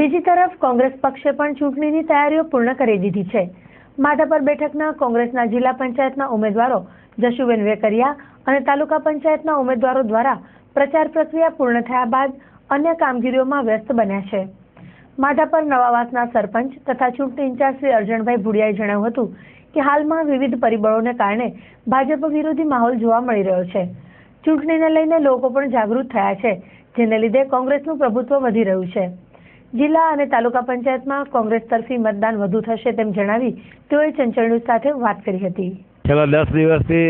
બીજી તરફ કોંગ્રેસ પક્ષે પણ ચૂંટણીની તૈયારીઓ પૂર્ણ કરી દીધી છે। માધાપર બેઠકના કોંગ્રેસના જિલ્લા પંચાયતના ઉમેદવારો જશુબેન વેકરિયા અને તાલુકા પંચાયતના ઉમેદવારો દ્વારા પ્રચાર પ્રક્રિયા પૂર્ણ થયા બાદ અન્ય કામગીરીઓમાં વ્યસ્ત બન્યા છે। માધાપર નવાવાસના સરપંચ તથા ચૂંટણી ઇન્ચાર્જ શ્રી અરજણભાઈ ભુડિયાએ જણાવ્યું હતું કે હાલમાં વિવિધ પરિબળોને કારણે ભાજપ વિરોધી માહોલ જોવા મળી રહ્યો છે। ચૂંટણીને લઈને લોકો પણ જાગૃત થયા છે, જેને લીધે કોંગ્રેસનું પ્રભુત્વ વધી રહ્યું છે। જિલ્લા અને તાલુકા પંચાયતમાં કોંગ્રેસ તરફી મતદાન વધુ થશે તેમ જણાવી તેઓએ ચંચળ ન્યૂઝ સાથે વાત કરી હતી। છેલ્લા 10 દિવસથી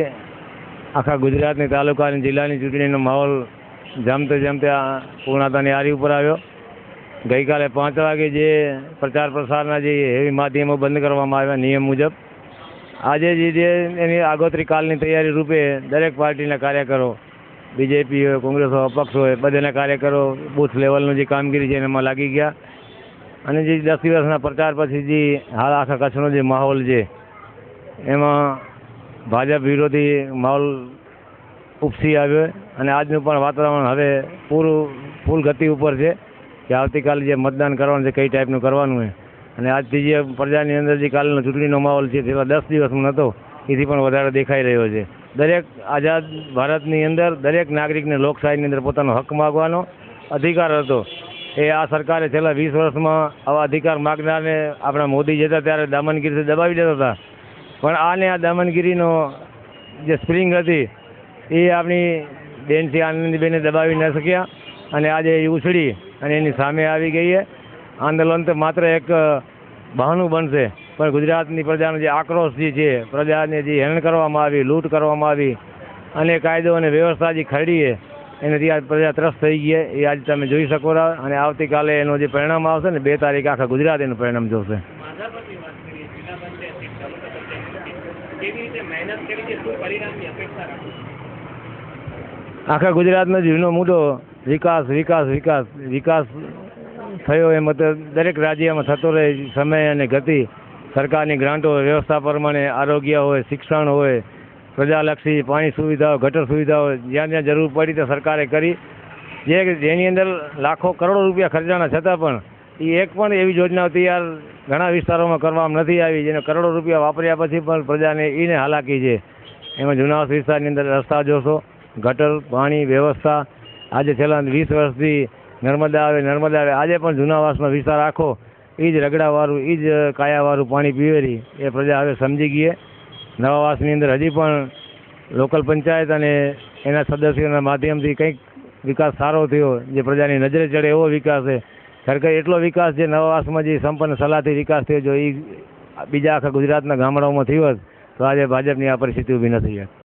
આખા ગુજરાતની તાલુકા અને જિલ્લાની ચૂંટણીનો માહોલ જામતે પૂર્ણતાની આરી ઉપર આવ્યો। ગઈકાલે 5 વાગે જે પ્રચાર પ્રસારના જે હેવી માધ્યમો બંધ કરવામાં આવ્યા નિયમ મુજબ, આજે જે એની આગોતરી કાલની તૈયારી રૂપે દરેક પાર્ટીના કાર્યકરો, બીજેપી હોય, કોંગ્રેસ હોય, અપક્ષ હોય, બધાના કાર્યકરો બૂથ લેવલનું જે કામગીરી છે એમાં લાગી ગયા અને જે 10 દિવસના પ્રચાર પછી જે હાલ આખા કચ્છનો જે માહોલ છે એમાં ભાજપ વિરોધી માહોલ ઉપસી આવ્યો અને આજનું પણ વાતાવરણ હવે ફૂલ ગતિ ઉપર છે કે આવતીકાલે જે મતદાન કરવાનું છે કઈ ટાઈપનું કરવાનું છે અને આજથી જે પ્રજાની અંદર જે કાલનો ચૂંટણીનો માહોલ છે છેલ્લા 10 દિવસમાં નહોતો એથી પણ વધારે દેખાઈ રહ્યો છે। દરેક આઝાદ ભારતની અંદર દરેક નાગરિકને લોકશાહીની અંદર પોતાનો હક માગવાનો અધિકાર હતો। એ આ સરકારે છેલ્લા 20 વર્ષમાં આવા અધિકાર માગનારને આપણા મોદી જતા ત્યારે દામનગીરીથી દબાવી દેતા હતા, પણ આને આ દામનગીરીનો જે સ્પ્રિંગ હતી એ આપણી બેનથી આનંદીબેને દબાવી ન શક્યા અને આજે એ ઉછળી અને એની સામે આવી ગઈ છે। આંદોલન તો માત્ર એક બહાનું બનશે, પણ ગુજરાતની પ્રજાનો જે આક્રોશ જે છે, પ્રજાને જે હેરાન કરવામાં આવી, લૂંટ કરવામાં આવી અને કાયદો અને વ્યવસ્થા જે ખરડી છે એનાથી આજ પ્રજા ત્રસ્ત થઈ ગઈ છે એ આજે તમે જોઈ શકો છો અને આવતીકાલે એનું જે પરિણામ આવશે ને 2 તારીખે આખા ગુજરાત એનું પરિણામ જોશે। આખા ગુજરાતનો જીવનો મોટો વિકાસ થયો એમ દરેક રાજ્યમાં થતો રહે સમય અને ગતિ, સરકારની ગ્રાન્ટો વ્યવસ્થા પ્રમાણે આરોગ્ય હોય, શિક્ષણ હોય, પ્રજાલક્ષી પાણી સુવિધાઓ, ગટર સુવિધાઓ જ્યાં જ્યાં જરૂર પડી તો સરકારે કરી, જેની અંદર લાખો કરોડો રૂપિયા ખર્ચાના છતાં પણ એ એક પણ એવી યોજનાઓ તૈયાર ઘણા વિસ્તારોમાં કરવામાં નથી આવી જેને કરોડો રૂપિયા વાપર્યા પછી પણ પ્રજાને એને હાલાકી છે। એમાં જુનાવાસ વિસ્તારની અંદર રસ્તા જોશો, ગટર, પાણી, વ્યવસ્થા આજે છેલ્લા 20 વર્ષથી નર્મદા આવે આજે પણ જુનાવાસનો વિસ્તાર આખો એ જ રગડાવાળું, એ જ કાયાવાળું પાણી પીવેરી એ પ્રજા હવે સમજી ગઈ છે। નવાવાસની અંદર હજી પણ લોકલ પંચાયત અને એના સદસ્યોના માધ્યમથી કંઈક વિકાસ સારો થયો જે પ્રજાની નજરે ચડે એવો વિકાસ છે। ખરેખર એટલો વિકાસ જે નવાવાસમાં જે સંપન્ન સલાહથી વિકાસ થયો જો એ બીજા આખા ગુજરાતના ગામડાઓમાં થયો હોત તો આજે ભાજપની આ પરિસ્થિતિ ઊભી નથી।